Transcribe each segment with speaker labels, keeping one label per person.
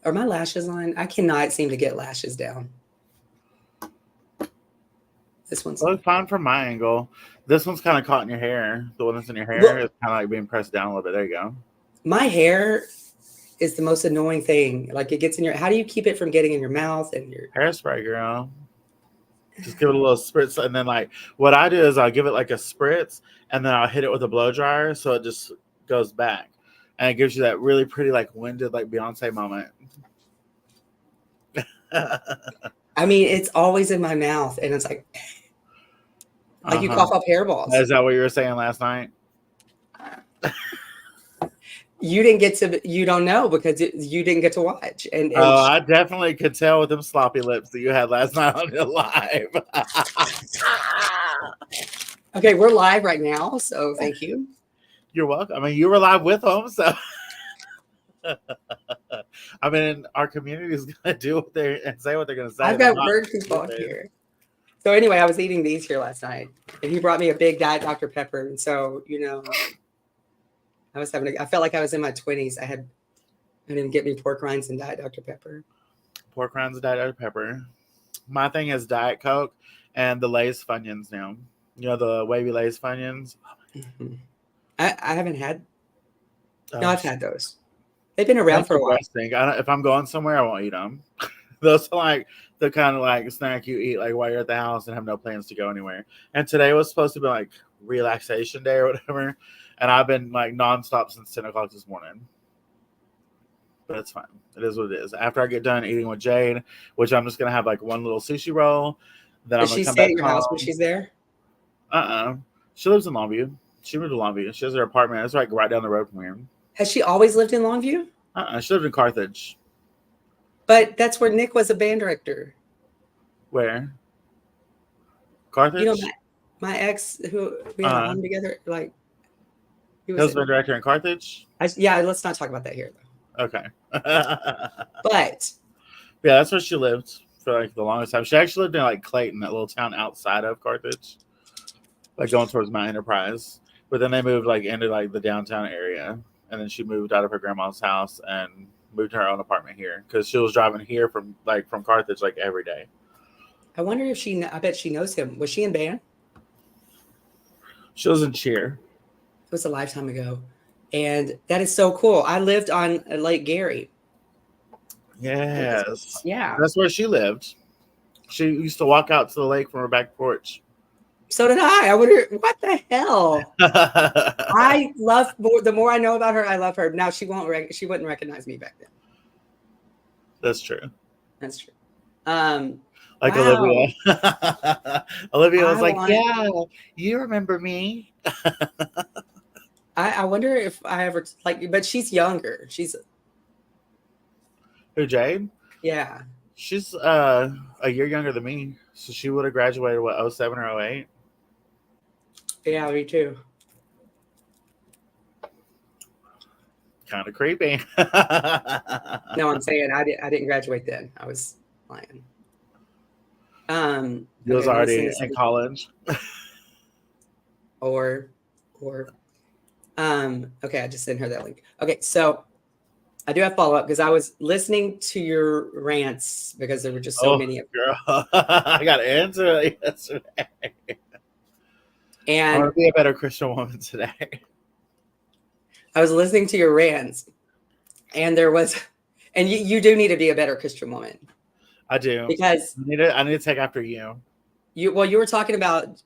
Speaker 1: Are my lashes on? I cannot seem to get lashes down. This one's
Speaker 2: Well, it's fine from my angle. This one's kind of caught in your hair. The one that's in your hair
Speaker 1: well,
Speaker 2: is kind of like being pressed down a little bit. There you go.
Speaker 1: my hair is the most annoying thing. Like it gets in your. How do you keep it from getting in your mouth and your?
Speaker 2: Hairspray, girl. Just give it a little spritz, and then like what I do is I'll give it like a spritz, and then I'll hit it with a blow dryer so it just goes back, and it gives you that really pretty like winded like Beyonce moment.
Speaker 1: I mean, it's always in my mouth, and it's like you
Speaker 2: Uh-huh.
Speaker 1: cough up hairballs.
Speaker 2: Is that what you were saying last night?
Speaker 1: You didn't get to. You don't know because you didn't get to watch. And
Speaker 2: Oh, I definitely could tell with them sloppy lips that you had last night on your live.
Speaker 1: okay, we're live right now, so thank you.
Speaker 2: You're welcome. I mean, you were live with them, so I mean, our community is gonna do what they and say what they're gonna say.
Speaker 1: I've
Speaker 2: They're
Speaker 1: got
Speaker 2: not
Speaker 1: bird people
Speaker 2: stupid.
Speaker 1: here. So anyway, I was eating these here last night, and he brought me a big Diet Dr. Pepper, and so I felt like I was in my 20s. I didn't get me pork rinds and Diet Dr. Pepper.
Speaker 2: Pork rinds and Diet Pepper. My thing is Diet Coke and the Lay's Funyuns now. You know the wavy Lay's Funyuns?
Speaker 1: Mhm. I haven't had.
Speaker 2: Oh,
Speaker 1: No, I've had those. They've been around
Speaker 2: that's
Speaker 1: for a
Speaker 2: the
Speaker 1: while.
Speaker 2: best thing. If I'm going somewhere, I won't eat them. Those are like the kind of like snack you eat like while you're at the house and have no plans to go anywhere. And today was supposed to be like relaxation day or whatever. And I've been like nonstop since 10 o'clock this morning. But it's fine. It is what it is. After I get done eating with Jade, which I'm just going to have like one little sushi roll, then I'm
Speaker 1: Does
Speaker 2: going
Speaker 1: she
Speaker 2: to come
Speaker 1: stay
Speaker 2: back
Speaker 1: at your house when
Speaker 2: home.
Speaker 1: she's there?
Speaker 2: She lives in Longview. She moved to Longview. She has her apartment. It's like right down the road from here.
Speaker 1: Has she always lived in Longview?
Speaker 2: She lived in Carthage.
Speaker 1: But that's where Nick was a band director.
Speaker 2: Where? Carthage?
Speaker 1: You know, my ex who we had a home together, like he was.
Speaker 2: Band director in Carthage?
Speaker 1: Yeah, let's not talk about that here.
Speaker 2: Okay.
Speaker 1: But
Speaker 2: yeah, that's where she lived for like the longest time. She actually lived in like Clayton, that little town outside of Carthage, like going towards Mount Enterprise. But then they moved like into like the downtown area, and then she moved out of her grandma's house and moved to her own apartment here because she was driving here from Carthage like every day.
Speaker 1: I wonder if I bet she knows him. Was she in band?
Speaker 2: She was in cheer.
Speaker 1: It was a lifetime ago. And that is so cool. I lived on Lake Gary.
Speaker 2: Yes.
Speaker 1: Yeah.
Speaker 2: That's where she lived. She used to walk out to the lake from her back porch.
Speaker 1: So did I. I wonder what the hell. I love the more I know about her, I love her. Now she wouldn't recognize me back then.
Speaker 2: That's true.
Speaker 1: That's true.
Speaker 2: Like
Speaker 1: wow.
Speaker 2: Olivia. Olivia was yeah, you remember me.
Speaker 1: I wonder if I ever but she's younger. She's
Speaker 2: who, Jade?
Speaker 1: Yeah.
Speaker 2: She's a year younger than me. So she would have graduated, what, 07 or 08?
Speaker 1: Yeah, me too.
Speaker 2: Kind of creepy.
Speaker 1: No, I'm saying I didn't graduate then. I was lying.
Speaker 2: You was already in college.
Speaker 1: or okay, I just sent her that link. Okay, so I do have follow-up because I was listening to your rants because there were just so many of
Speaker 2: them. Girl. I got into it yesterday.
Speaker 1: And
Speaker 2: I want to be a better Christian woman today.
Speaker 1: I was listening to your rants, and there was, and you do need to be a better Christian woman.
Speaker 2: I do,
Speaker 1: because
Speaker 2: I need to take after you.
Speaker 1: You were talking about.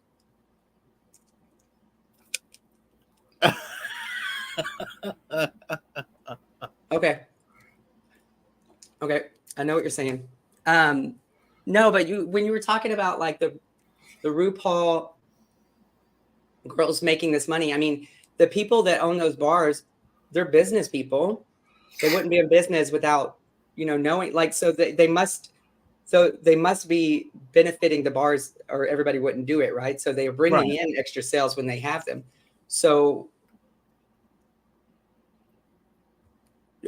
Speaker 1: Okay, I know what you're saying. No, but when you were talking about like the RuPaul girls making this money, I mean, the people that own those bars, they're business people. They wouldn't be in business without, knowing, like, so they must be benefiting the bars, or everybody wouldn't do it, right? So they are bringing in extra sales when they have them. So,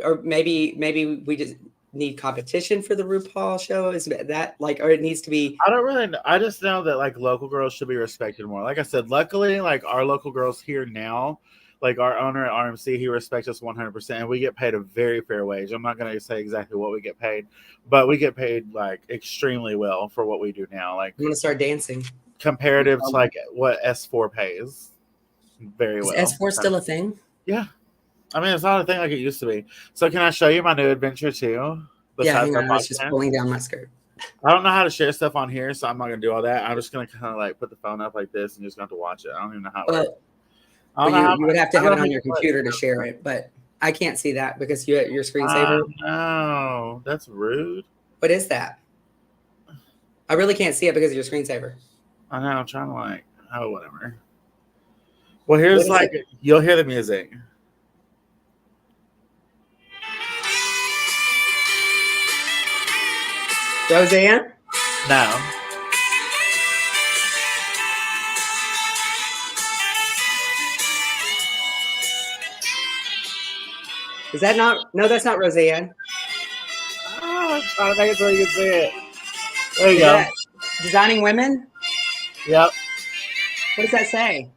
Speaker 1: or maybe we just need competition for the RuPaul show. Is that like, or it needs to be?
Speaker 2: I don't really know. I just know that like local girls should be respected more. Like I said, luckily, like our local girls here now, Like our owner at RMC, he respects us 100%, and we get paid a very fair wage. I'm not going to say exactly what we get paid, but we get paid like extremely well for what we do now. Like
Speaker 1: I'm gonna start dancing.
Speaker 2: comparative to like what S4 pays, very
Speaker 1: Is
Speaker 2: well.
Speaker 1: S4 still a thing?
Speaker 2: Yeah, I mean it's not a thing like it used to be. So can I show you my new adventure too?
Speaker 1: Yeah,
Speaker 2: Besides
Speaker 1: hang
Speaker 2: our
Speaker 1: on. I was just
Speaker 2: podcast?
Speaker 1: pulling down my skirt.
Speaker 2: I don't know how to share stuff on here, so I'm not gonna do all that. I'm just gonna kind of like put the phone up like this and just have to watch it. I don't even know how it works. I don't know how
Speaker 1: You would have to
Speaker 2: I
Speaker 1: have
Speaker 2: don't
Speaker 1: it on
Speaker 2: know
Speaker 1: your
Speaker 2: how it
Speaker 1: computer to
Speaker 2: works.
Speaker 1: share it, but I can't see that because your screensaver.
Speaker 2: No, that's rude.
Speaker 1: What is that? I really can't see it because of your screensaver.
Speaker 2: I know. I'm trying to like, oh, whatever. Well,
Speaker 1: What
Speaker 2: here's
Speaker 1: is
Speaker 2: like,
Speaker 1: it?
Speaker 2: you'll hear the music.
Speaker 1: Roseanne?
Speaker 2: No.
Speaker 1: Is that not? No, that's not Roseanne.
Speaker 2: Oh, I'm trying to make it so you can see it. There you
Speaker 1: Is
Speaker 2: go.
Speaker 1: that Designing Women?
Speaker 2: Yep.
Speaker 1: What does that say?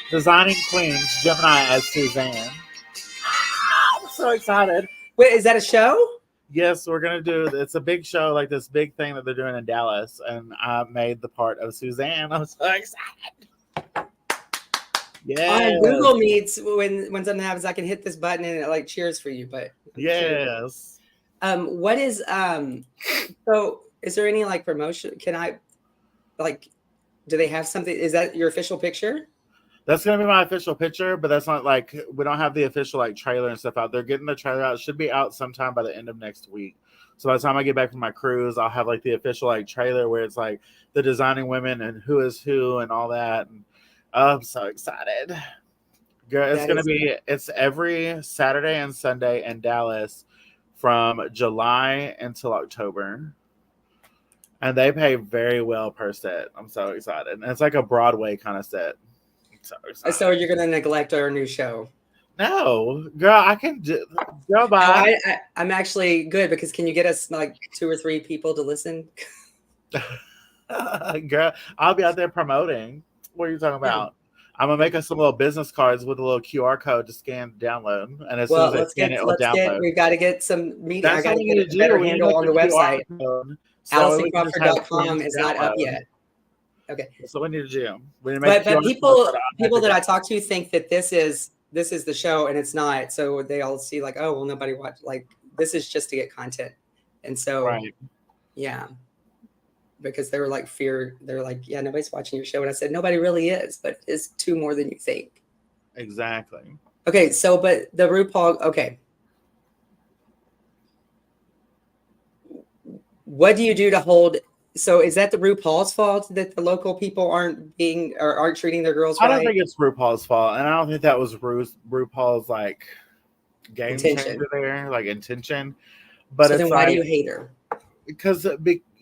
Speaker 2: Designing Queens, Gemini as Suzanne. I'm so excited.
Speaker 1: Wait, is that a show?
Speaker 2: Yes, we're gonna do. It's a big show, like this big thing that they're doing in Dallas, and I made the part of Suzanne. I'm so excited. Yeah.
Speaker 1: On Google Meets, when something happens, I can hit this button and it like cheers for you. But
Speaker 2: Yes.
Speaker 1: what is So is there any like promotion? Can I like? Do they have something? Is that your official picture?
Speaker 2: That's gonna be my official picture, but that's not like we don't have the official like trailer and stuff out. They're getting the trailer out. It should be out sometime by the end of next week. So by the time I get back from my cruise, I'll have like the official like trailer where it's like the Designing Women and who is who and all that. And I'm so excited. Girl, it's every Saturday and Sunday in Dallas from July until October. And they pay very well per set. I'm so excited. And it's like a Broadway kind of set. I'm so excited.
Speaker 1: So you're gonna neglect our new show?
Speaker 2: No, girl, I can go by.
Speaker 1: I'm actually good because can you get us like 2 or 3 people to listen?
Speaker 2: Girl, I'll be out there promoting. What are you talking about? I'm gonna make us some little business cards with a little QR code to scan, download, and as soon as I scan it, it'll download.
Speaker 1: We've got to get some media.
Speaker 2: That's
Speaker 1: I got
Speaker 2: what
Speaker 1: to
Speaker 2: we
Speaker 1: get
Speaker 2: need
Speaker 1: a
Speaker 2: to
Speaker 1: better
Speaker 2: do. We need
Speaker 1: handle
Speaker 2: to
Speaker 1: on the
Speaker 2: make a QR
Speaker 1: website.
Speaker 2: code so we can just have
Speaker 1: AllisonCrawford.com is not up
Speaker 2: download.
Speaker 1: yet. Okay.
Speaker 2: So we need to do. We need to make
Speaker 1: But people that I talk to think that this is the show and it's not. So they all see like, oh well, nobody watched. Like this is just to get content, and so
Speaker 2: Right.
Speaker 1: yeah, because they were like they're like, yeah, nobody's watching your show, and I said nobody really is, but it's 2 more than you think.
Speaker 2: Exactly.
Speaker 1: Okay, so but the RuPaul. Okay, what do you do to hold? So is that the RuPaul's fault that the local people aren't treating their girls right?
Speaker 2: I don't think it's RuPaul's fault, and I don't think that was RuPaul's like game changer there, like intention. But
Speaker 1: so then why do you hate her?
Speaker 2: Because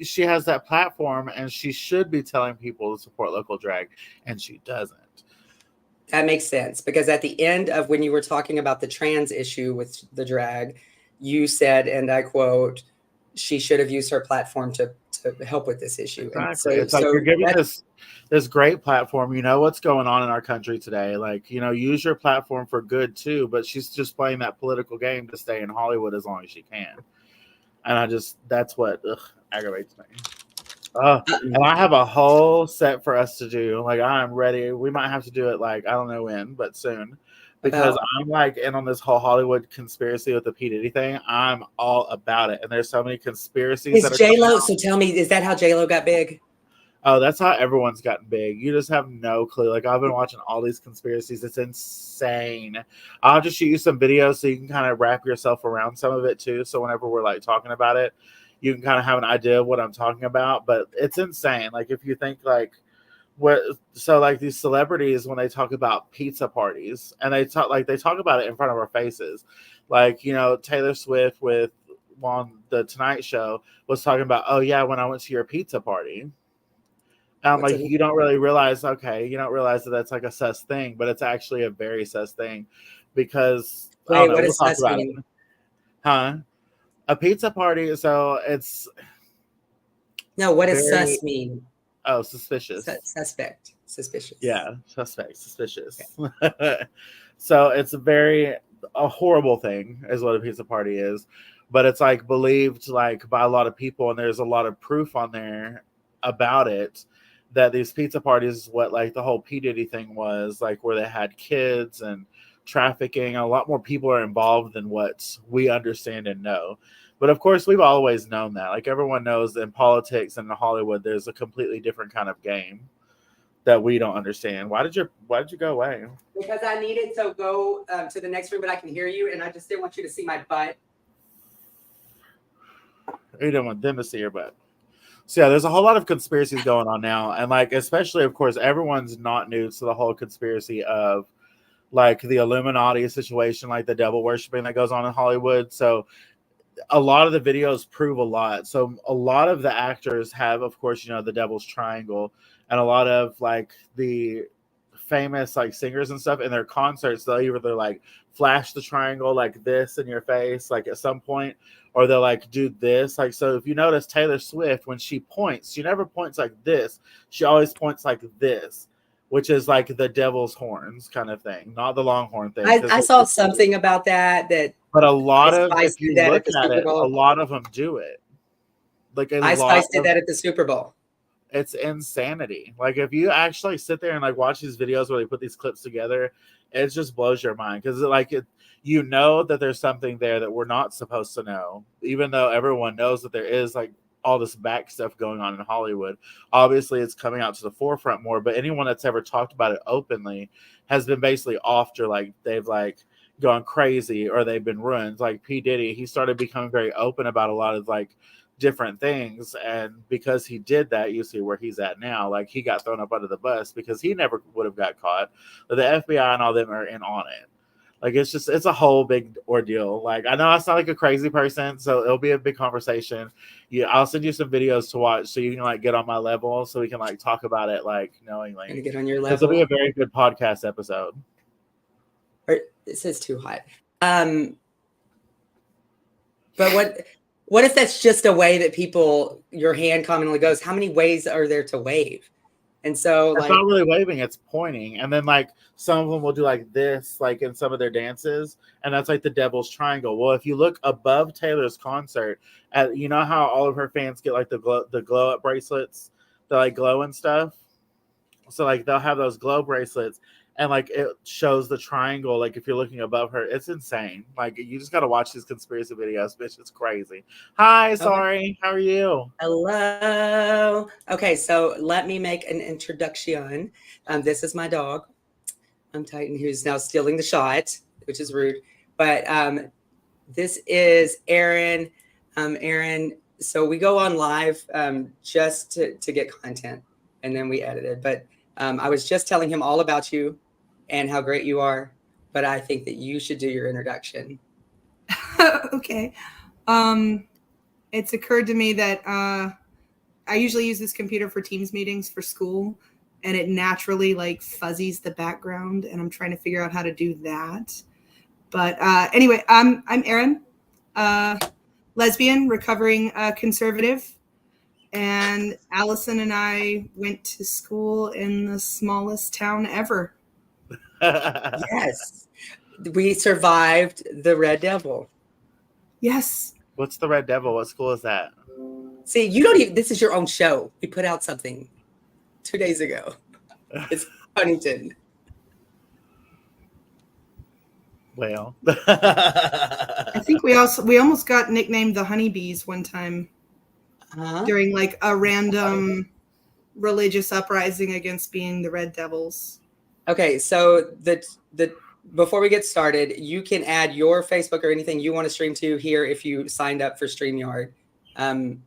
Speaker 2: she has that platform, and she should be telling people to support local drag, and she doesn't.
Speaker 1: That makes sense because at the end of when you were talking about the trans issue with the drag, you said, and I quote, she should have used her platform to help with this issue.
Speaker 2: Exactly. It's like you're giving this great platform. You know what's going on in our country today. Like, use your platform for good too, but she's just playing that political game to stay in Hollywood as long as she can. And that's what aggravates me. And I have a whole set for us to do. Like, I'm ready. We might have to do it like, I don't know when, but soon. Because I'm like in on this whole Hollywood conspiracy with the P. Diddy thing. I'm all about it. And there's so many conspiracies.
Speaker 1: Is J-Lo, so tell me, is that how J-Lo got big?
Speaker 2: Oh, that's how everyone's gotten big. You just have no clue. Like, I've been watching all these conspiracies. It's insane. I'll just shoot you some videos so you can kind of wrap yourself around some of it too. So whenever we're like talking about it, you can kind of have an idea of what I'm talking about. But it's insane. Like, if you think like like these celebrities, when they talk about pizza parties and they talk about it in front of our faces, like, Taylor Swift on the Tonight Show was talking about, oh yeah, when I went to your pizza party. And like, you don't really realize, that that's like a sus thing, but it's actually a very sus thing because
Speaker 1: what does sus mean?
Speaker 2: Huh? A pizza party. So it's
Speaker 1: what does sus mean?
Speaker 2: Oh, suspicious.
Speaker 1: Suspect. Suspicious.
Speaker 2: Yeah, suspect. Suspicious.
Speaker 1: Okay.
Speaker 2: So it's a horrible thing is what a pizza party is. But it's like believed like by a lot of people, and there's a lot of proof on there about it that these pizza parties, what like the whole P. Diddy thing was, like where they had kids and trafficking. A lot more people are involved than what we understand and know. But of course, we've always known that. Like everyone knows that in politics and in Hollywood, there's a completely different kind of game that we don't understand. Why did you go away?
Speaker 1: Because I needed to go to the next room, but I can hear you, and I just didn't want you to see my butt.
Speaker 2: You don't want them to see your butt. So yeah, there's a whole lot of conspiracies going on now, and like especially, of course, everyone's not new to the whole conspiracy of like the Illuminati situation, like the devil worshiping that goes on in Hollywood. So a lot of the videos prove a lot. So a lot of the actors have, of course, the Devil's Triangle, and a lot of like the famous like singers and stuff in their concerts, they'll either like flash the triangle like this in your face, like at some point, or they'll like do this. Like, so if you notice Taylor Swift, when she points, she never points like this. She always points like this, which is like the devil's horns kind of thing, not the longhorn thing.
Speaker 1: I saw something about that.
Speaker 2: But a lot of,
Speaker 1: Spice
Speaker 2: if you
Speaker 1: did that
Speaker 2: look
Speaker 1: at the
Speaker 2: at
Speaker 1: Super
Speaker 2: it, a
Speaker 1: Bowl.
Speaker 2: lot of them do it. Like a
Speaker 1: Ice
Speaker 2: lot
Speaker 1: Spice did
Speaker 2: of,
Speaker 1: that at the Super Bowl.
Speaker 2: it's insanity. Like if you actually sit there and like watch these videos where they put these clips together, it just blows your mind because you know that there's something there that we're not supposed to know, even though everyone knows that there is like all this back stuff going on in Hollywood. Obviously, it's coming out to the forefront more, but anyone that's ever talked about it openly has been basically offed, or like they've like gone crazy or they've been ruined. Like P. Diddy, he started becoming very open about a lot of like different things, and because he did that, you see where he's at now. Like he got thrown up under the bus because he never would have got caught, but the FBI and all them are in on it. Like it's a whole big ordeal. Like I know I sound like a crazy person, so it'll be a big conversation. Yeah, I'll send you some videos to watch so you can like get on my level, so we can like talk about it like knowingly.
Speaker 1: And to get on your
Speaker 2: This will
Speaker 1: level.
Speaker 2: be a very good podcast episode.
Speaker 1: Or, it says too hot. But what if that's just a way that people, your hand commonly goes, how many ways are there to wave? And so
Speaker 2: It's
Speaker 1: like
Speaker 2: not really waving, it's pointing. And then like some of them will do like this, like in some of their dances, and that's like the devil's triangle. Well, if you look above Taylor's concert, at you know how all of her fans get like the glow up bracelets, the like glow and stuff. So like they'll have those glow bracelets, and like it shows the triangle. Like if you're looking above her, it's insane. Like you just gotta watch these conspiracy videos, bitch. It's crazy. Hi, sorry. How are you?
Speaker 1: hello. Okay, so let me make an introduction. This is my dog. I'm Titan, who's now stealing the shot, which is rude. But this is Aaron. Aaron, so we go on live just to get content, and then we edit it. But I was just telling him all about you and how great you are, but I think that you should do your introduction.
Speaker 3: Okay. It's occurred to me that I usually use this computer for Teams meetings for school, and it naturally like fuzzies the background, and I'm trying to figure out how to do that. But anyway, I'm Erin, lesbian, recovering conservative, and Allison and I went to school in the smallest town ever.
Speaker 1: Yes, we survived the Red Devil.
Speaker 3: Yes.
Speaker 2: What's the Red Devil? What school is that?
Speaker 1: See, you don't even, this is your own show. We put out something 2 days ago. It's Huntington.
Speaker 2: Well,
Speaker 3: I think we almost got nicknamed the Honeybees one time during like a random religious uprising against being the Red Devils.
Speaker 1: Okay, so the before we get started, you can add your Facebook or anything you want to stream to here if you signed up for StreamYard. There's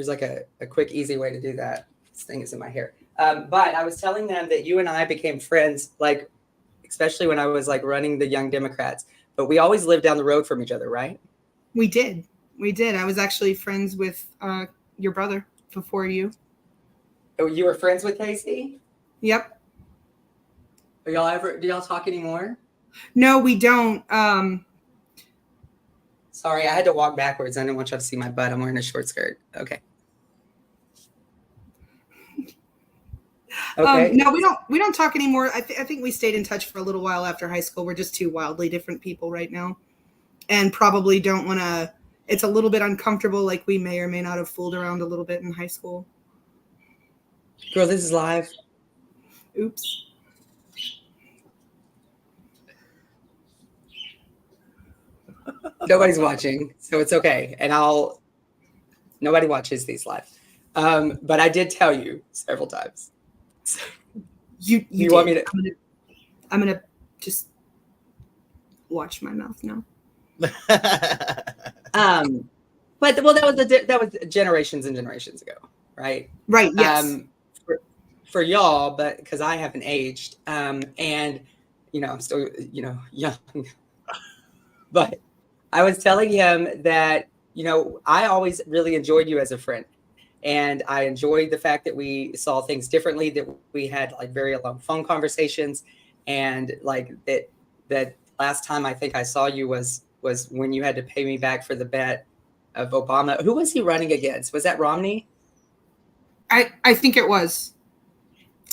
Speaker 1: like a quick, easy way to do that. This thing is in my hair. But I was telling them that you and I became friends, like, especially when I was like running the Young Democrats. But we always lived down the road from each other, right?
Speaker 3: We did. I was actually friends with your brother before you.
Speaker 1: Oh, you were friends with Casey?
Speaker 3: Yep.
Speaker 1: Do y'all talk anymore?
Speaker 3: No, we don't.
Speaker 1: Sorry, I had to walk backwards. I didn't want y'all to see my butt. I'm wearing a short skirt. Okay. Okay.
Speaker 3: No, we don't talk anymore. I think we stayed in touch for a little while after high school. We're just two wildly different people right now, and probably don't want to. It's a little bit uncomfortable. Like we may or may not have fooled around a little bit in high school.
Speaker 1: Girl, this is live.
Speaker 3: Oops.
Speaker 1: Nobody's watching, so it's okay. And nobody watches these live. But I did tell you several times.
Speaker 3: You
Speaker 1: want me
Speaker 3: did.
Speaker 1: to?
Speaker 3: I'm gonna just watch my mouth now.
Speaker 1: But well, that was generations and generations ago, right?
Speaker 3: Right. Yes.
Speaker 1: For y'all, but because I haven't aged, and I'm still young. But I was telling him that I always really enjoyed you as a friend, and I enjoyed the fact that we saw things differently, that we had like very long phone conversations, and like that last time I think I saw you was when you had to pay me back for the bet of Obama. Who was he running against? Was that Romney?
Speaker 3: I think it was.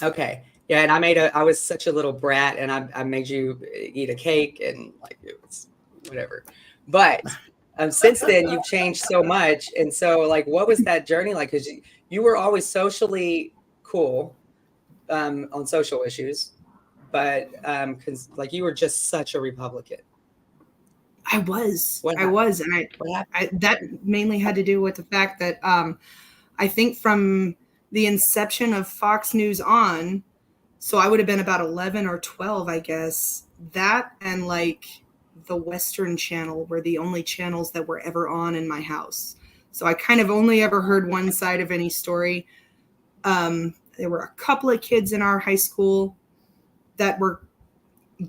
Speaker 1: Okay. Yeah, and I was such a little brat, and I made you eat a cake, and like it was whatever. But since then, you've changed so much, and so like, what was that journey like? Because you were always socially cool on social issues, but because like you were just such a Republican.
Speaker 3: I was,
Speaker 1: and
Speaker 3: I that mainly had to do with the fact that I think from the inception of Fox News on, so I would have been about 11 or 12, I guess. That and like the Western Channel were the only channels that were ever on in my house. So I kind of only ever heard one side of any story. There were a couple of kids in our high school that were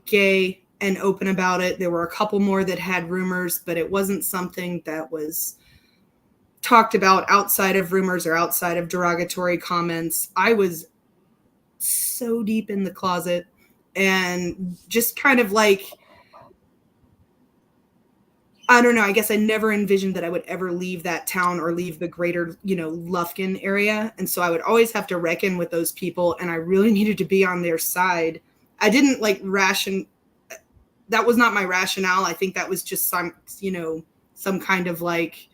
Speaker 3: gay and open about it. There were a couple more that had rumors, but it wasn't something that was talked about outside of rumors or outside of derogatory comments. I was so deep in the closet and just kind of like, I don't know, I guess I never envisioned that I would ever leave that town or leave the greater, Lufkin area. And so I would always have to reckon with those people, and I really needed to be on their side. I didn't like that was not my rationale. I think that was just some kind of like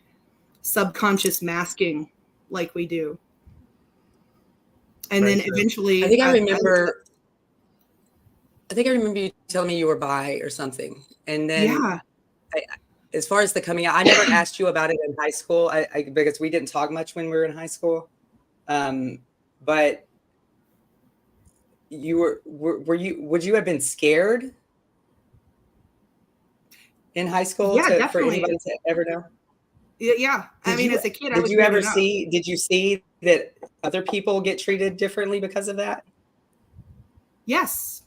Speaker 3: subconscious masking like we do. And then eventually
Speaker 1: I think I remember you telling me you were bi or something. And then
Speaker 3: yeah.
Speaker 1: As far as the coming out, I never asked you about it in high school because we didn't talk much when we were in high school. But would you have been scared in high school for anybody to ever know?
Speaker 3: Yeah. As a kid, I was.
Speaker 1: Did you see that other people get treated differently because of that?
Speaker 3: Yes.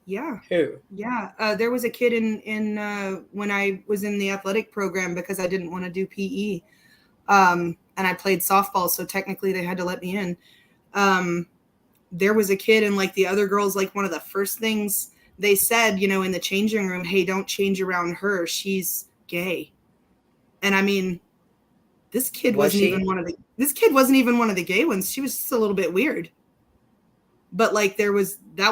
Speaker 3: Yeah.
Speaker 1: Who?
Speaker 3: Yeah. There was a kid in when I was in the athletic program because I didn't want to do PE. And I played softball. So technically they had to let me in. There was a kid, and like the other girls, like one of the first things they said, in the changing room, hey, don't change around her. She's gay. And I mean, this kid wasn't even one of the gay ones. She was just a little bit weird. But like that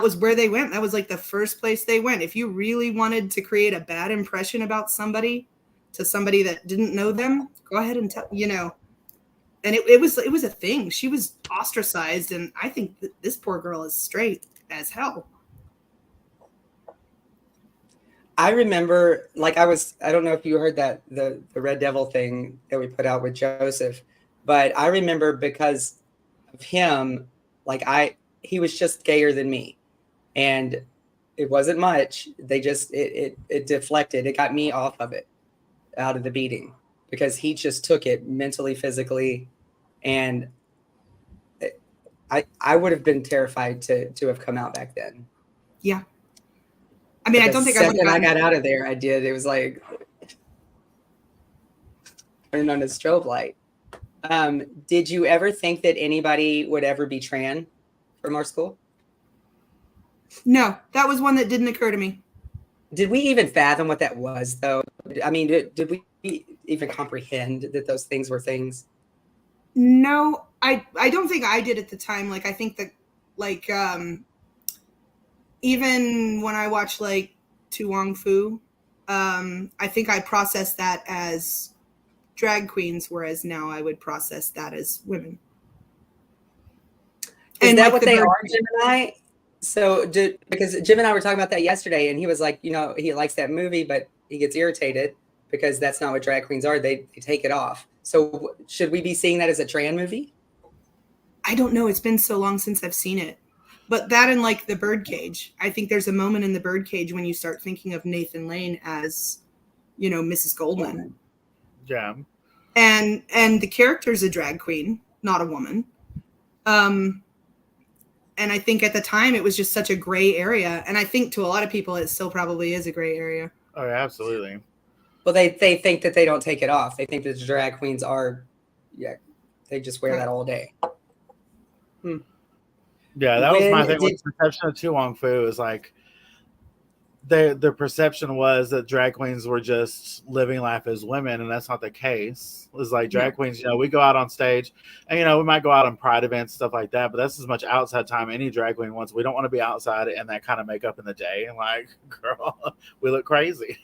Speaker 3: was where they went. That was like the first place they went. If you really wanted to create a bad impression about somebody to somebody that didn't know them, go ahead and tell, and it was a thing. She was ostracized. And I think this poor girl is straight as hell.
Speaker 1: I remember, like I don't know if you heard that, the Red Devil thing that we put out with Joseph, but I remember because of him, like he was just gayer than me, and it wasn't much. They just, it deflected. It got me out of the beating because he just took it mentally, physically. And I would have been terrified to have come out back then.
Speaker 3: Yeah. I mean, I don't think
Speaker 1: I got out of there. I did. It was like turned on a strobe light. Did you ever think that anybody would ever be trans from our school?
Speaker 3: No, that was one that didn't occur to me.
Speaker 1: Did we even fathom what that was, though? I mean, did we even comprehend that those things were things?
Speaker 3: No, I don't think I did at the time. Like, I think that Like even when I watch like Tu Wong Fu, I think I process that as drag queens, whereas now I would process that as women.
Speaker 1: Is
Speaker 3: And
Speaker 1: that
Speaker 3: like
Speaker 1: what
Speaker 3: the
Speaker 1: they
Speaker 3: bird-
Speaker 1: are, Gemini? So, because Jim and I were talking about that yesterday, and he was like, he likes that movie, but he gets irritated because that's not what drag queens are. They take it off. So, should we be seeing that as a trans movie?
Speaker 3: I don't know. It's been so long since I've seen it. But that and like the Birdcage, I think there's a moment in the Birdcage when you start thinking of Nathan Lane as, Mrs. Goldman.
Speaker 2: Yeah.
Speaker 3: And the character's a drag queen, not a woman. And I think at the time it was just such a gray area. And I think to a lot of people it still probably is a gray area.
Speaker 2: Oh, yeah, absolutely.
Speaker 1: Well, they think that they don't take it off. They think that the drag queens are, they just wear that all day.
Speaker 2: Yeah, that was my
Speaker 1: When
Speaker 2: thing with the perception of Tu Wong Fu is like the perception was that drag queens were just living life as women, and that's not the case. It's like drag queens, we go out on stage and we might go out on pride events, stuff like that, but that's as much outside time any drag queen wants. We don't want to be outside in that kind of makeup in the day. And like, girl, we look crazy.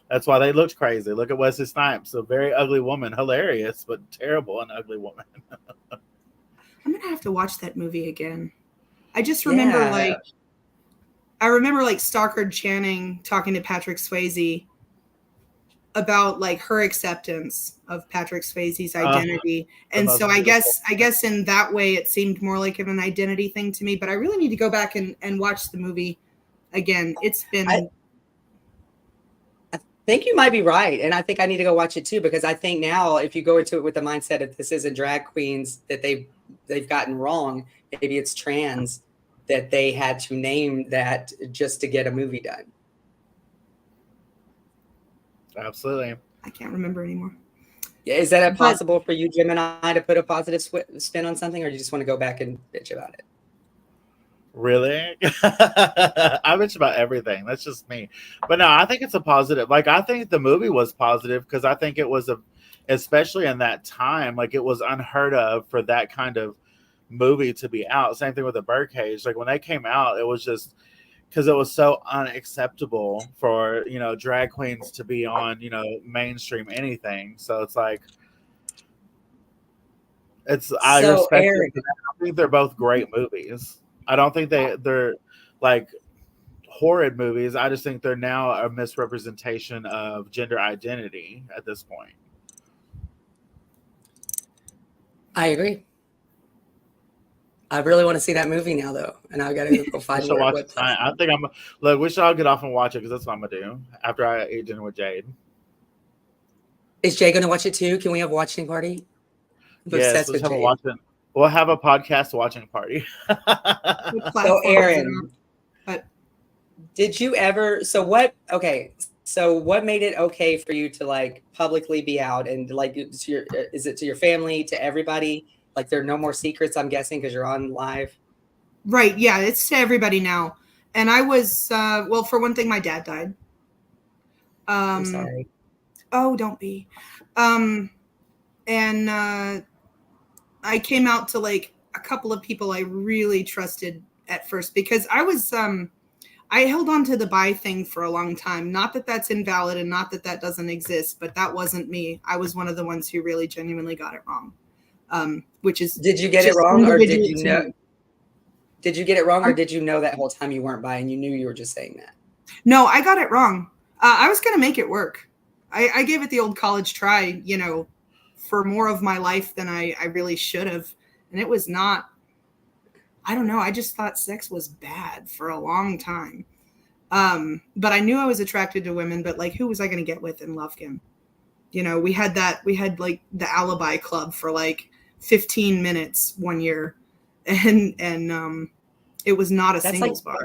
Speaker 2: That's why they looked crazy. Look at Wesley Snipes, a very ugly woman, hilarious, but terrible and ugly woman.
Speaker 3: I'm gonna have to watch that movie again. I just remember like Stockard Channing talking to Patrick Swayze about like her acceptance of Patrick Swayze's identity. And so I guess in that way it seemed more like an identity thing to me, but I really need to go back and watch the movie again. It's been
Speaker 1: I think you might be right. And I think I need to go watch it too, because I think now if you go into it with the mindset of this isn't drag queens that they've gotten wrong, maybe it's trans that they had to name that just to get a movie done.
Speaker 2: Absolutely.
Speaker 3: I can't remember anymore.
Speaker 1: Yeah, is that possible for you, Gemini, to put a positive spin on something, or do you just want to go back and bitch about it?
Speaker 2: Really? I bitch about everything. That's just me. But no, I think it's a positive. Like, I think the movie was positive because I think it was especially in that time, like it was unheard of for that kind of movie to be out. Same thing with the Birdcage. Like when they came out, it was just because it was so unacceptable for drag queens to be on mainstream anything. So it's like I respect it. I think they're both great movies. I don't think they're like horrid movies. I just think they're now a misrepresentation of gender identity at this point.
Speaker 1: I agree. I really want to see that movie now, though, and I got to go find it.
Speaker 2: Watch it tonight. I think look. We should all get off and watch it because that's what I'm gonna do after I eat dinner with Jade.
Speaker 1: Is Jay going to watch it too? Can we have a watching party?
Speaker 2: Yes, let's have a watching. We'll have a podcast watching party.
Speaker 1: So, Aaron, did you ever? So what? Okay, so what made it okay for you to like publicly be out and like is it to your family, to everybody? Like there are no more secrets, I'm guessing, because you're on live.
Speaker 3: Right. Yeah, it's to everybody now. And I was well, for one thing, my dad died.
Speaker 1: I'm sorry.
Speaker 3: Oh, don't be. And I came out to like a couple of people I really trusted at first because I was I held on to the bi thing for a long time. Not that that's invalid and not that that doesn't exist, but that wasn't me. I was one of the ones who really genuinely got it wrong. Which is,
Speaker 1: did you get it wrong, or did you know? Did you get it wrong, or did you know that whole time you weren't bi and you knew you were just saying that?
Speaker 3: No, I got it wrong. I was going to make it work. I gave it the old college try, for more of my life than I really should have. And it was not, I don't know. I just thought sex was bad for a long time. But I knew I was attracted to women, but like, who was I going to get with in Lufkin? We had like the Alibi Club for like 15 minutes one year. And it was not a singles bar.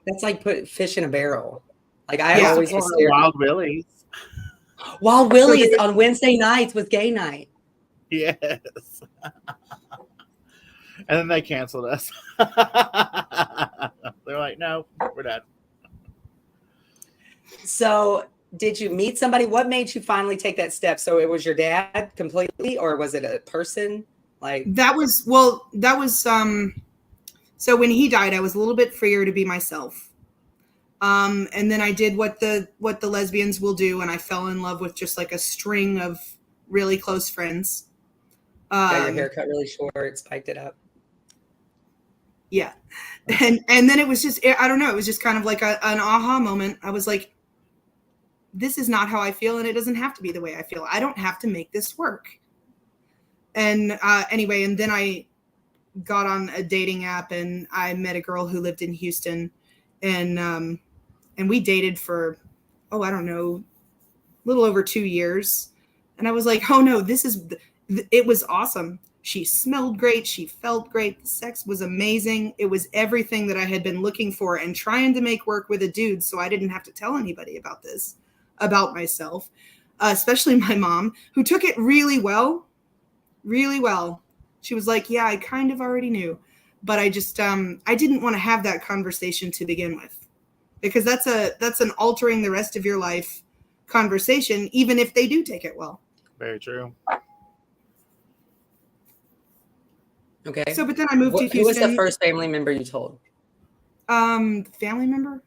Speaker 1: That's like put fish in a barrel. Like I always
Speaker 2: Wild Willie's.
Speaker 1: Wild Willie's on Wednesday nights was gay night.
Speaker 2: Yes. And then they canceled us. They're like, no, we're done.
Speaker 3: So
Speaker 1: did you meet somebody? What made you finally take that step? So it was your dad completely, or was it a person? Like
Speaker 3: that was So when he died, I was a little bit freer to be myself. And then I did what the lesbians will do, and I fell in love with just like a string of really close friends.
Speaker 1: Got your hair cut really short, spiked it up.
Speaker 3: Yeah. And then it was just, I don't know, it was just kind of like an aha moment. I was like, this is not how I feel, and it doesn't have to be the way I feel. I don't have to make this work. And anyway, and then I got on a dating app, and I met a girl who lived in Houston, and we dated for, I don't know, a little over 2 years. And I was like, oh no, it was awesome. She smelled great. She felt great. The sex was amazing. It was everything that I had been looking for and trying to make work with a dude, so I didn't have to tell anybody about myself, especially my mom, who took it really well, really well. She was like, yeah, I kind of already knew, but I just, I didn't want to have that conversation to begin with, because that's an altering the rest of your life conversation, even if they do take it well.
Speaker 2: Very true.
Speaker 1: Okay.
Speaker 3: So, but then I moved to Houston.
Speaker 1: Who was the first family member you told?
Speaker 3: Family member?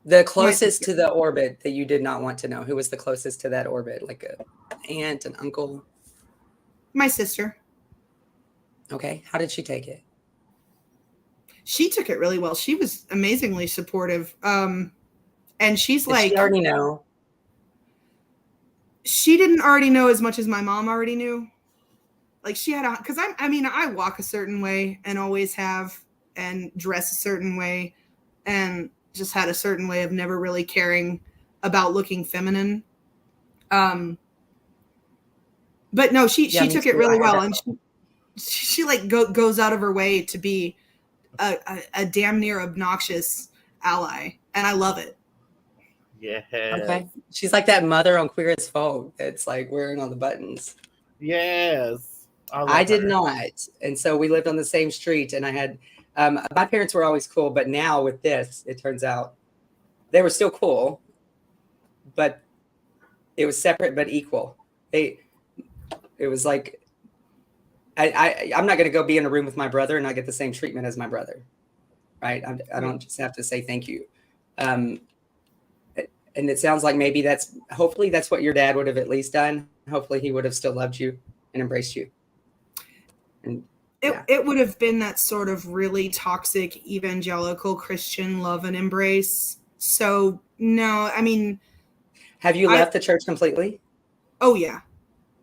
Speaker 1: The closest to the orbit that you did not want to know. Who was the closest to that orbit? Like an aunt, an uncle?
Speaker 3: My sister.
Speaker 1: Okay. How did she take it?
Speaker 3: She took it really well. She was amazingly supportive. And she's
Speaker 1: Did
Speaker 3: like,
Speaker 1: she already know?
Speaker 3: She didn't already know as much as my mom already knew. Like she had because I walk a certain way and always have, and dress a certain way, and just had a certain way of never really caring about looking feminine. But no, she took it really well, and she like goes out of her way to be a damn near obnoxious ally, and I love it.
Speaker 2: Yeah.
Speaker 1: Okay. She's like that mother on Queer as Folk that's like wearing all the buttons.
Speaker 2: Yes.
Speaker 1: I did not. And so we lived on the same street, and I had, my parents were always cool, but now with this, it turns out they were still cool, but it was separate but equal. It was like, I'm not going to go be in a room with my brother and not get the same treatment as my brother. Right. I don't just have to say thank you. And it sounds like maybe hopefully that's what your dad would have at least done. Hopefully he would have still loved you and embraced you. And
Speaker 3: it would have been that sort of really toxic evangelical Christian love and embrace. So no, I mean,
Speaker 1: have you left the church completely?
Speaker 3: Oh yeah.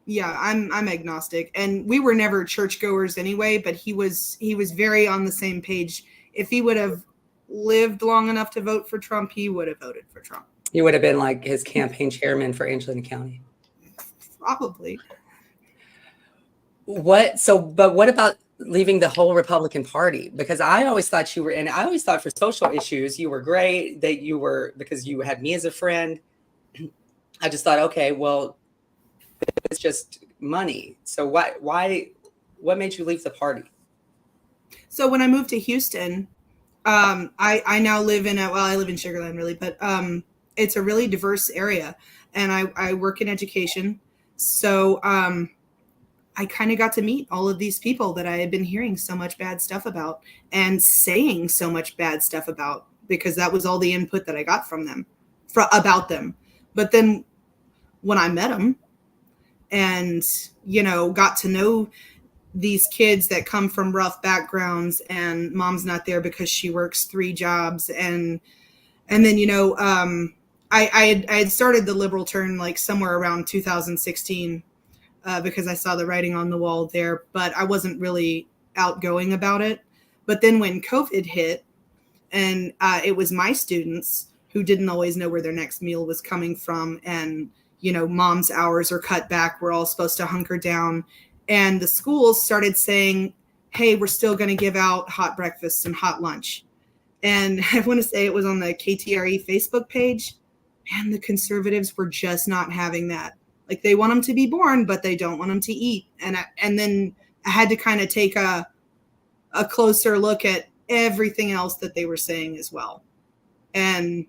Speaker 3: Yeah, I'm agnostic, and we were never churchgoers anyway, but he was very on the same page. If he would have lived long enough to vote for Trump, he would have voted for Trump.
Speaker 1: He would have been like his campaign chairman for Angelina County.
Speaker 3: Probably.
Speaker 1: But what about leaving the whole Republican Party? Because I always thought you were, and I always thought for social issues, you were great, that you were, because you had me as a friend. I just thought, okay, well, it's just money. So what made you leave the party?
Speaker 3: So when I moved to Houston, I now live I live in Sugar Land really, but it's a really diverse area, and I work in education. So I kind of got to meet all of these people that I had been hearing so much bad stuff about and saying so much bad stuff about, because that was all the input that I got from them, about them. But then when I met them and, got to know these kids that come from rough backgrounds, and mom's not there because she works 3 jobs. And then, I had started the liberal turn like somewhere around 2016 because I saw the writing on the wall there, but I wasn't really outgoing about it. But then when COVID hit, and it was my students who didn't always know where their next meal was coming from, and mom's hours are cut back, we're all supposed to hunker down, and the schools started saying, hey, we're still going to give out hot breakfast and hot lunch. And I want to say it was on the KTRE Facebook page, and the conservatives were just not having that. Like, they want them to be born, but they don't want them to eat. And then I had to kind of take a closer look at everything else that they were saying as well. And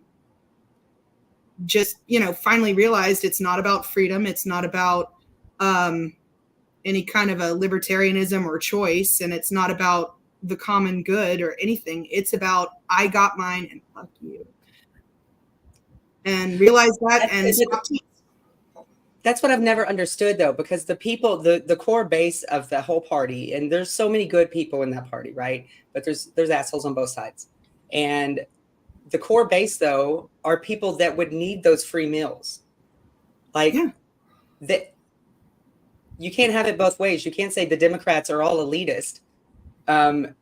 Speaker 3: just, finally realized it's not about freedom. It's not about any kind of a libertarianism or choice. And it's not about the common good or anything. It's about I got mine and fuck you. And realize that and stop.
Speaker 1: That's what I've never understood, though, because the people, the core base of the whole party, and there's so many good people in that party, right? But there's assholes on both sides. And the core base, though, are people that would need those free meals. Like, that you can't have it both ways. You can't say the Democrats are all elitist and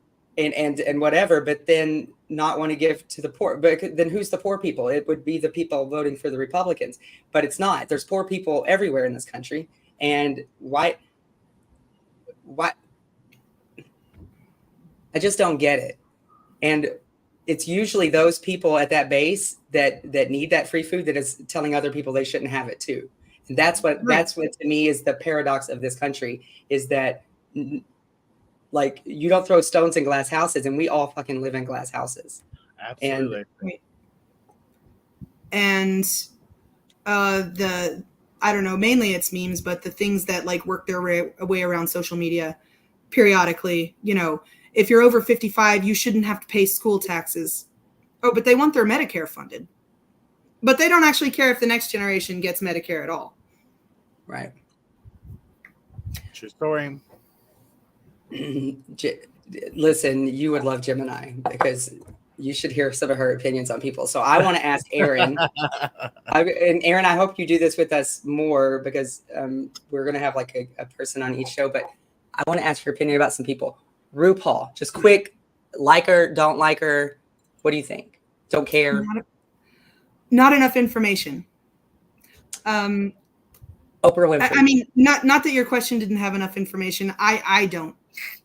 Speaker 1: whatever, but then not want to give to the poor. But then who's the poor people? It would be the people voting for the Republicans, but it's not. There's poor people everywhere in this country. And why? I just don't get it. And it's usually those people at that base that need that free food that is telling other people they shouldn't have it too. And that's what to me is the paradox of this country, is that like you don't throw stones in glass houses, and we all fucking live in glass houses.
Speaker 2: Absolutely.
Speaker 3: And I don't know, mainly it's memes, but the things that like work their way around social media periodically, you know, if you're over 55, you shouldn't have to pay school taxes. Oh, but they want their Medicare funded. But they don't actually care if the next generation gets Medicare at all.
Speaker 1: Right.
Speaker 2: True story.
Speaker 1: Listen, you would love Gemini because you should hear some of her opinions on people. So I want to ask Erin, and Erin, I hope you do this with us more because we're going to have like a person on each show, but I want to ask your opinion about some people. RuPaul, just quick, like her, don't like her. What do you think? Don't care?
Speaker 3: Not enough information.
Speaker 1: Oprah Winfrey.
Speaker 3: I mean, not that your question didn't have enough information. I don't.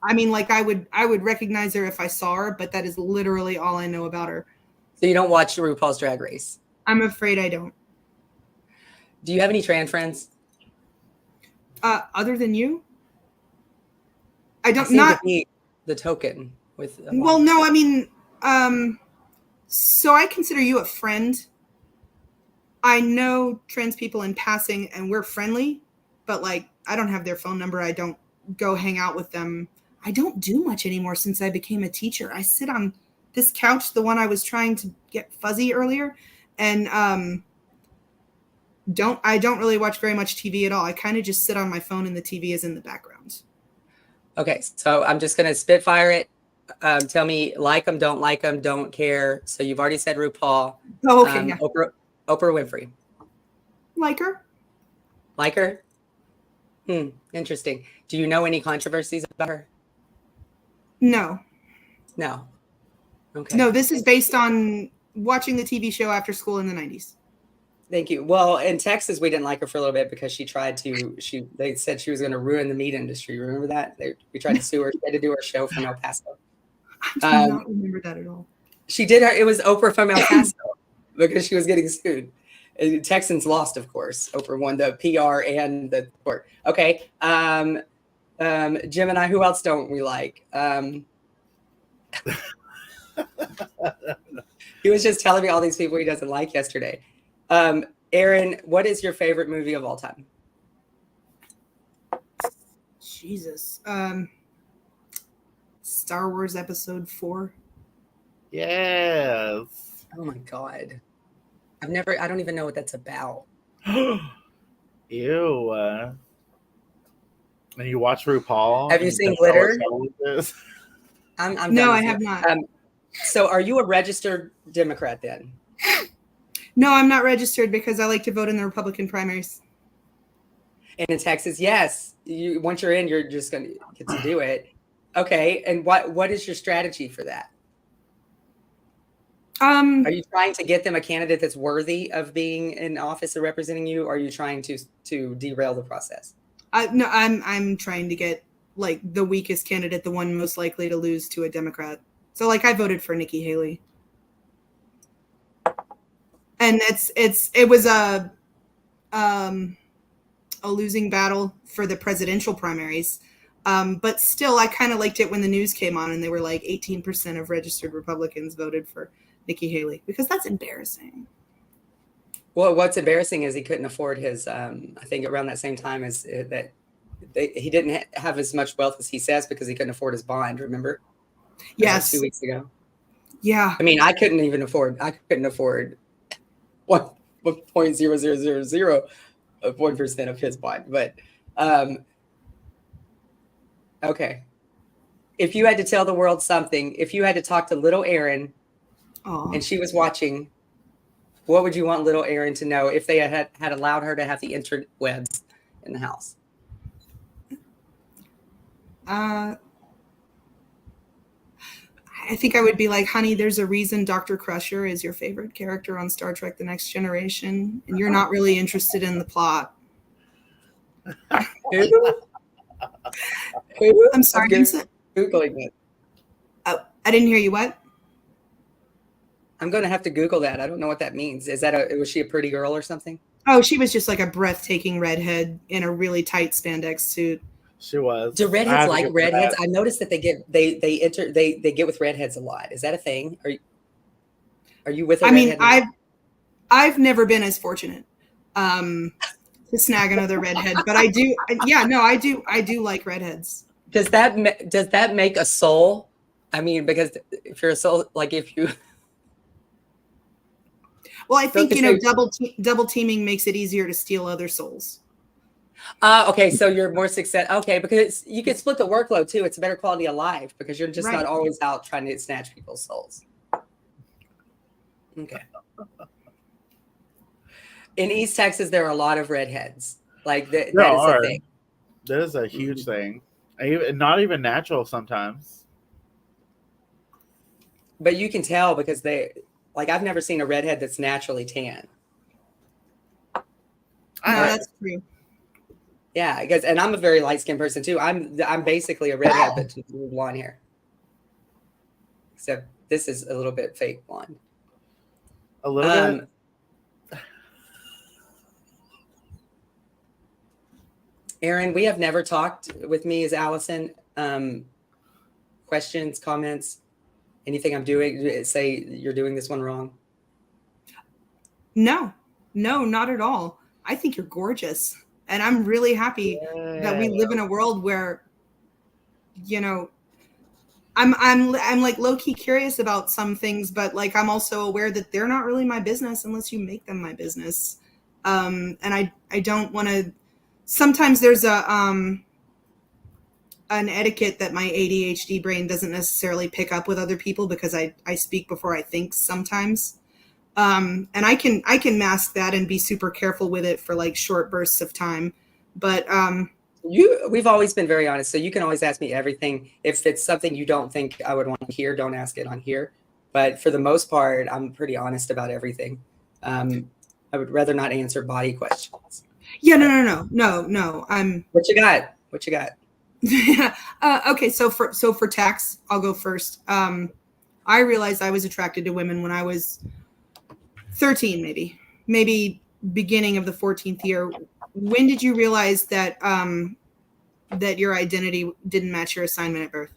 Speaker 3: I mean, like I would recognize her if I saw her, but that is literally all I know about her.
Speaker 1: So you don't watch RuPaul's Drag Race? I'm
Speaker 3: afraid I don't.
Speaker 1: Do you have any trans friends?
Speaker 3: Other than you? I don't.
Speaker 1: Not the token with.
Speaker 3: Well, no, I mean, so I consider you a friend. I know trans people in passing, and we're friendly, but like I don't have their phone number. I don't go hang out with them. I don't do much anymore since I became a teacher. I sit on this couch, the one I was trying to get fuzzy earlier, and I don't really watch very much TV at all. I kind of just sit on my phone and the TV is in the background.
Speaker 1: Okay, so I'm just gonna spitfire it. Tell me like them, don't like them, don't care. So you've already said RuPaul.
Speaker 3: Oh, okay. Yeah.
Speaker 1: Oprah Winfrey.
Speaker 3: Like her.
Speaker 1: Like her? Interesting. Do you know any controversies about her?
Speaker 3: No.
Speaker 1: No. Okay.
Speaker 3: No, this is based on watching the TV show After School in the 90s.
Speaker 1: Thank you. Well, in Texas, we didn't like her for a little bit because they said she was going to ruin the meat industry. Remember that? We tried to sue her. She had to do her show from El Paso.
Speaker 3: I do not remember that at all.
Speaker 1: She did it was Oprah from El Paso because she was getting sued. Texans lost, of course. Oprah won the PR and the court. Okay. Gemini, who else don't we like? He was just telling me all these people he doesn't like yesterday. Erin, what is your favorite movie of all time?
Speaker 3: Jesus. Star Wars Episode 4.
Speaker 2: Yes.
Speaker 1: Oh my God. I don't even know what that's about.
Speaker 2: Ew. And you watch RuPaul?
Speaker 1: Have you seen Glitter?
Speaker 3: No, I have not.
Speaker 1: So are you a registered Democrat then?
Speaker 3: No, I'm not registered because I like to vote in the Republican primaries.
Speaker 1: And in Texas, yes. Once you're in, you're just going to get to do it. Okay. And what is your strategy for that? Are you trying to get them a candidate that's worthy of being in office or representing you? Or are you trying to derail the process?
Speaker 3: No, I'm trying to get like the weakest candidate, the one most likely to lose to a Democrat. So like I voted for Nikki Haley. And it was a losing battle for the presidential primaries. But still, I kind of liked it when the news came on and they were like 18% of registered Republicans voted for Nikki Haley, because that's embarrassing.
Speaker 1: Well, what's embarrassing is he couldn't afford his, I think around that same time as that he didn't have as much wealth as he says because he couldn't afford his bond, remember?
Speaker 3: Yes.
Speaker 1: 2 weeks ago.
Speaker 3: Yeah.
Speaker 1: I mean, I couldn't afford 1.0000 of his bond. But okay. If you had to tell the world something, if you had to talk to little Erin
Speaker 3: Oh.
Speaker 1: and she was watching, what would you want little Erin to know if they had allowed her to have the interwebs in the house?
Speaker 3: I think I would be like, honey, there's a reason Dr. Crusher is your favorite character on Star Trek The Next Generation, and you're not really interested in the plot.
Speaker 1: Who?
Speaker 3: I'm sorry.
Speaker 1: I'm Googling it.
Speaker 3: Oh, I didn't hear you. What?
Speaker 1: I'm going to have to Google that. I don't know what that means. Was she a pretty girl or something?
Speaker 3: Oh, she was just like a breathtaking redhead in a really tight spandex suit.
Speaker 2: She was.
Speaker 1: Do redheads like redheads? I noticed that they get with redheads a lot. Is that a thing? Are you with a redhead?
Speaker 3: I mean, I've never been as fortunate to snag another redhead, but I do. Yeah, no, I do like redheads.
Speaker 1: Does that make a soul? I mean, because if you're a soul, like if you.
Speaker 3: Well, I think double teaming makes it easier to steal other souls.
Speaker 1: Okay, so you're more success. Okay, because you can split the workload too. It's a better quality of life because you're just not always out trying to snatch people's souls. Okay. In East Texas, there are a lot of redheads. Like that is a thing.
Speaker 2: That is a huge thing. Not even natural sometimes.
Speaker 1: But you can tell because I've never seen a redhead that's naturally tan.
Speaker 3: That's true.
Speaker 1: Yeah, and I'm a very light-skinned person too. I'm basically a redhead, but just blonde hair. Except this is a little bit fake blonde.
Speaker 2: A little bit.
Speaker 1: Erin, we have never talked with me as Allison. Questions, comments, anything I'm doing? Say you're doing this one wrong.
Speaker 3: No, not at all. I think you're gorgeous. And I'm really happy that we live in a world where, I'm like low key curious about some things, but like I'm also aware that they're not really my business unless you make them my business. And I don't want to. Sometimes there's an etiquette that my ADHD brain doesn't necessarily pick up with other people because I speak before I think sometimes. And I can mask that and be super careful with it for like short bursts of time. But
Speaker 1: we've always been very honest. So you can always ask me everything. If it's something you don't think I would want to hear, don't ask it on here. But for the most part, I'm pretty honest about everything. I would rather not answer body questions.
Speaker 3: Yeah, no.
Speaker 1: What you got?
Speaker 3: Okay, so for tax, I'll go first. I realized I was attracted to women when I was 13, maybe beginning of the 14th year. When did you realize that that your identity didn't match your assignment at birth?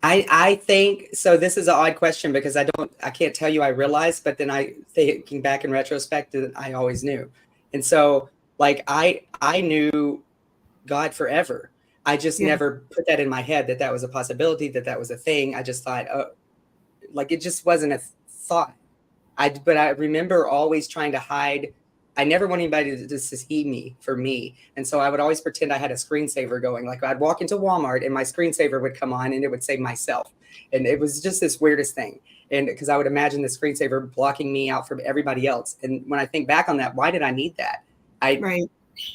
Speaker 1: I think so. This is an odd question because I can't tell you I realized, but then thinking back in retrospect, I always knew. And so like I knew God forever. I just never put that in my head that was a possibility, that was a thing. I just thought, like it just wasn't a thought. But I remember always trying to hide. I never want anybody to see me for me. And so I would always pretend I had a screensaver going. Like I'd walk into Walmart and my screensaver would come on and it would say myself. And it was just this weirdest thing. And because I would imagine the screensaver blocking me out from everybody else. And when I think back on that, why did I need that? I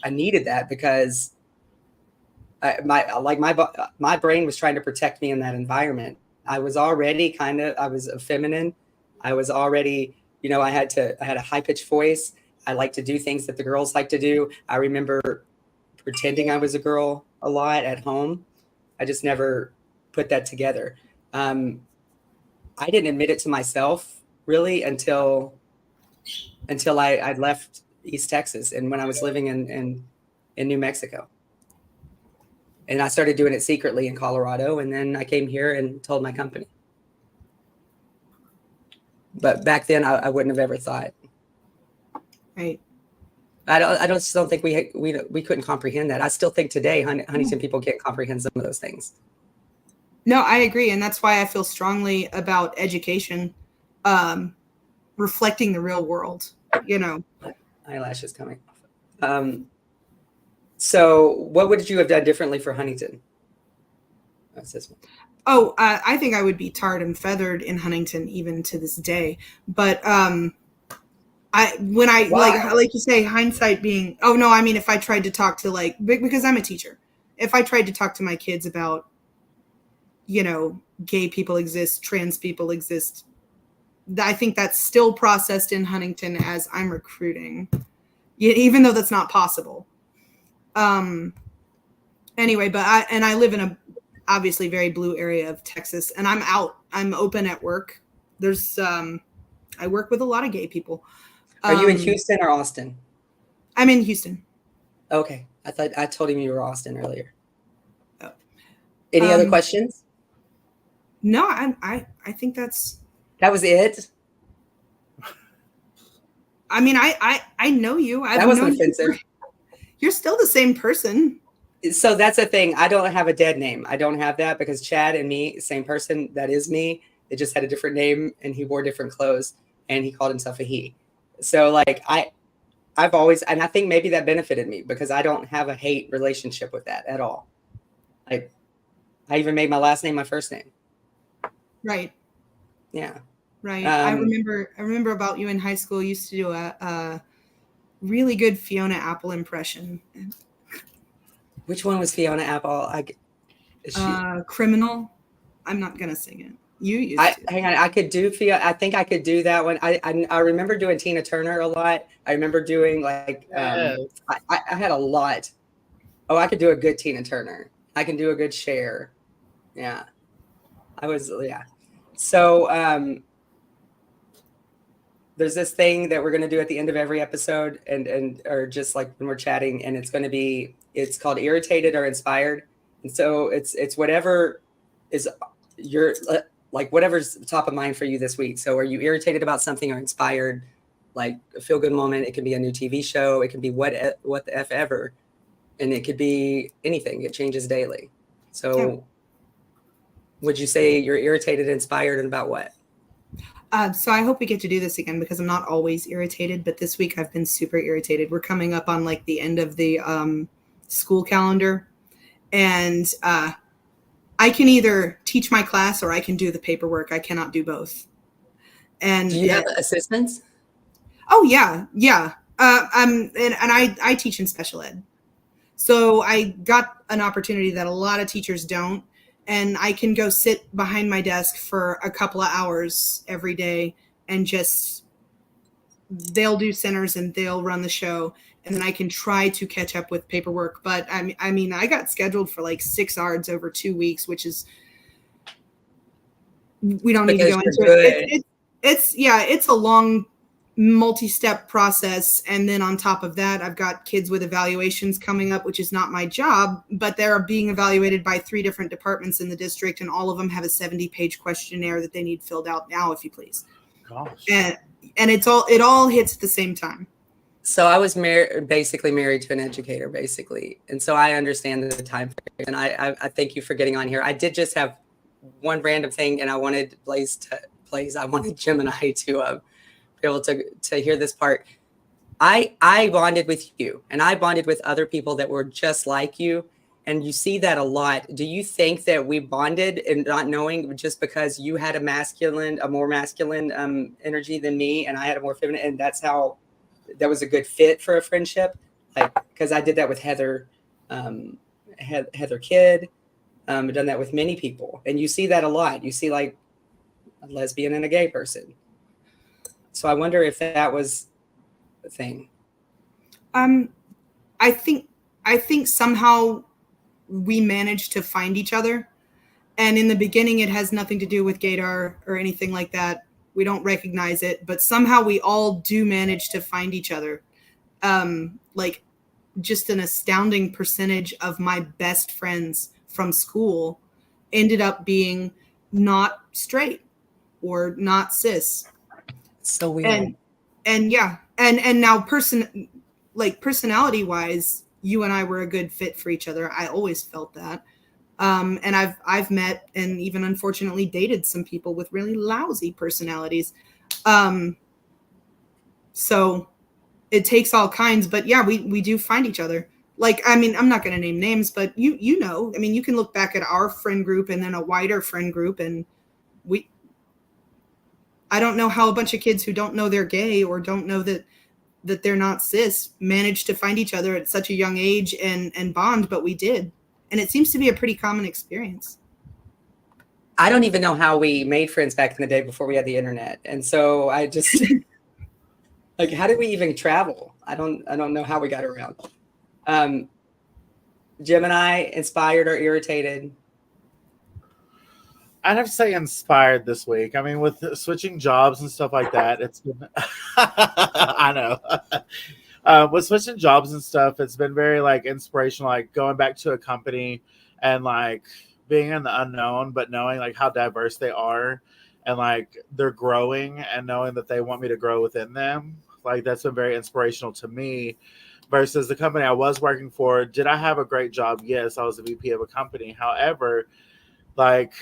Speaker 1: needed that because my brain was trying to protect me in that environment. I was already I was feminine. I was already, I had a high pitched voice. I like to do things that the girls like to do. I remember pretending I was a girl a lot at home. I just never put that together. I didn't admit it to myself really until I left East Texas and when I was living in New Mexico. And I started doing it secretly in Colorado. And then I came here and told my company. But back then I wouldn't have ever thought.
Speaker 3: Right.
Speaker 1: I just don't think we couldn't comprehend that. I still think today Huntington people can't comprehend some of those things.
Speaker 3: No, I agree. And that's why I feel strongly about education reflecting the real world, you know.
Speaker 1: Eyelashes coming off. So what would you have done differently for Huntington? That's this one.
Speaker 3: Oh, I think I would be tarred and feathered in Huntington even to this day. But when I
Speaker 1: Why?
Speaker 3: like you say, hindsight being, oh no, I mean, if I tried to talk to because I'm a teacher, if I tried to talk to my kids about, you know, gay people exist, trans people exist, I think that's still processed in Huntington as I'm recruiting, even though that's not possible. Anyway, but I live in a obviously very blue area of Texas, and I'm open at work. There's I work with a lot of gay people.
Speaker 1: Are you in Houston or Austin?
Speaker 3: I'm in Houston.
Speaker 1: Okay. I told him you were Austin earlier.
Speaker 3: Oh.
Speaker 1: Any other questions?
Speaker 3: No, I think
Speaker 1: that was it.
Speaker 3: I mean, I know you.
Speaker 1: That wasn't offensive.
Speaker 3: You're still the same person.
Speaker 1: So that's the thing. I don't have a dead name. I don't have that because Chad and me, same person. That is me. It just had a different name and he wore different clothes and he called himself a he. So like I've always, and I think maybe that benefited me because I don't have a hate relationship with that at all. Like I even made my last name my first name.
Speaker 3: Right.
Speaker 1: Yeah.
Speaker 3: Right. I remember about you in high school. You used to do a really good Fiona Apple impression.
Speaker 1: Which one was Fiona Apple?
Speaker 3: Criminal. I'm not gonna sing it. You used to.
Speaker 1: Hang on. I could do Fiona. I think I could do that one. I remember doing Tina Turner a lot. I remember doing like I had a lot. Oh, I could do a good Tina Turner. I can do a good Cher. Yeah. So there's this thing that we're going to do at the end of every episode or just like when we're chatting, and it's called irritated or inspired. And so it's whatever is your, like whatever's top of mind for you this week. So are you irritated about something or inspired, like a feel good moment? It can be a new TV show. It can be what the F ever. And it could be anything. It changes daily. So would you say you're irritated, inspired, and about what?
Speaker 3: So I hope we get to do this again because I'm not always irritated, but this week I've been super irritated. We're coming up on like the end of the school calendar, and I can either teach my class or I can do the paperwork. I cannot do both. And
Speaker 1: do you have assistants?
Speaker 3: Oh yeah. And I teach in special ed, so I got an opportunity that a lot of teachers don't. And I can go sit behind my desk for a couple of hours every day and they'll do centers and they'll run the show. And then I can try to catch up with paperwork. But I mean, I got scheduled for like 6 ARDs over 2 weeks, which is, we don't need to go into it. It's a long multi-step process, and then on top of that I've got kids with evaluations coming up, which is not my job, but they're being evaluated by 3 different departments in the district, and all of them have a 70-page questionnaire that they need filled out now, if you please.
Speaker 2: Gosh.
Speaker 3: And it all hits at the same time.
Speaker 1: So I was basically married to an educator, basically, and so I understand the time frame, and I thank you for getting on here. I did just have one random thing, and I wanted I wanted Jim and I to be able to hear this part. I bonded with you, and I bonded with other people that were just like you, and you see that a lot. Do you think that we bonded and not knowing just because you had a more masculine energy than me, and I had a more feminine, and that was a good fit for a friendship? Like, because I did that with Heather Kidd. I've done that with many people, and you see that a lot. You see like a lesbian and a gay person. So I wonder if that was a thing.
Speaker 3: I think somehow we managed to find each other. And in the beginning, it has nothing to do with gaydar or anything like that. We don't recognize it, but somehow we all do manage to find each other. Like just an astounding percentage of my best friends from school ended up being not straight or not cis.
Speaker 1: So weird.
Speaker 3: And yeah. And now personality wise, you and I were a good fit for each other. I always felt that. And I've met and even unfortunately dated some people with really lousy personalities. So it takes all kinds, but yeah, we do find each other. Like, I mean, I'm not going to name names, but you know, I mean, you can look back at our friend group and then a wider friend group, and I don't know how a bunch of kids who don't know they're gay or don't know that they're not cis managed to find each other at such a young age and bond, but we did. And it seems to be a pretty common experience.
Speaker 1: I don't even know how we made friends back in the day before we had the internet. And so I just like, how did we even travel? I don't know how we got around. Gemini, inspired or irritated?
Speaker 2: I'd have to say inspired this week. I mean, with switching jobs and stuff like that, it's been I know. With switching jobs and stuff, it's been very like inspirational, like going back to a company and like being in the unknown, but knowing like how diverse they are and like they're growing and knowing that they want me to grow within them. Like that's been very inspirational to me versus the company I was working for. Did I have a great job? Yes, I was a VP of a company. However, like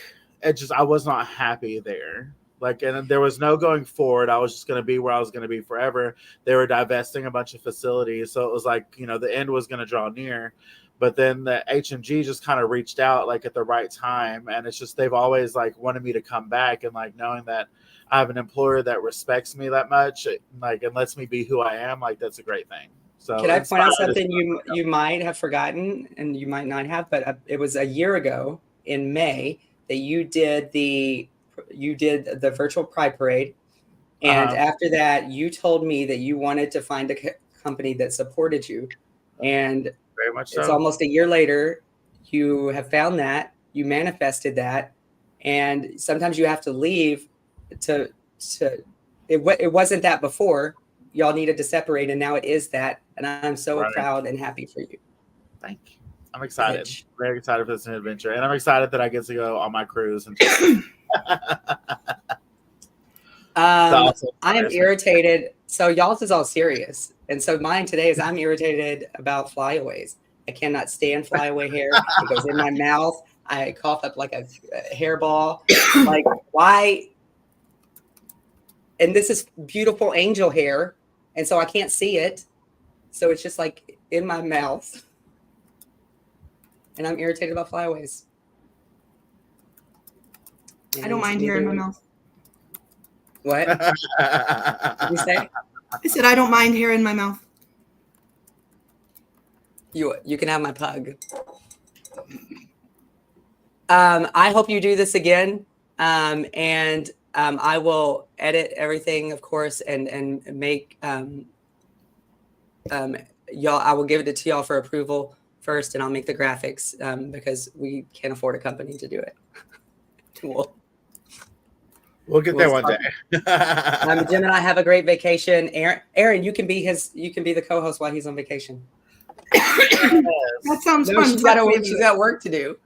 Speaker 2: I was not happy there. Like, and there was no going forward. I was just going to be where I was going to be forever. They were divesting a bunch of facilities. So it was like, you know, the end was going to draw near. But then the HMG just kind of reached out like at the right time. And it's just, they've always like wanted me to come back, and like knowing that I have an employer that respects me that much, like, and lets me be who I am. Like, that's a great thing. So
Speaker 1: can I point out something you might have forgotten and you might not have, but it was a year ago in May that you did the virtual Pride Parade. And after that, you told me that you wanted to find a company that supported you. And
Speaker 2: very much so.
Speaker 1: It's almost a year later. You have found that, you manifested that. And sometimes you have to leave it wasn't that before. Y'all needed to separate, and now it is that. And I'm so proud and happy for you.
Speaker 2: Thank you. I'm excited. Very excited for this new adventure. And I'm excited that I get to go on my cruise. And
Speaker 1: I am irritated. So y'all's is all serious. And so mine today is I'm irritated about flyaways. I cannot stand flyaway hair. It goes in my mouth. I cough up like a hairball. Like, why? And this is beautiful angel hair. And so I can't see it. So it's just like in my mouth. And I'm irritated about flyaways.
Speaker 3: I don't mind hair in my mouth.
Speaker 1: What? What did you say?
Speaker 3: I said I don't mind hair in my mouth.
Speaker 1: You can have my pug. I hope you do this again. And I will edit everything, of course, and make y'all. I will give it to y'all for approval first, and I'll make the graphics because we can't afford a company to do it.
Speaker 2: We'll get there one day.
Speaker 1: Jim and I have a great vacation. Aaron, you can be the co-host while he's on vacation.
Speaker 3: That sounds fun.
Speaker 1: She's got work to do.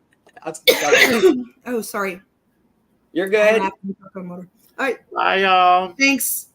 Speaker 3: Oh, sorry.
Speaker 1: You're good.
Speaker 3: All right.
Speaker 2: Bye, y'all.
Speaker 3: Thanks.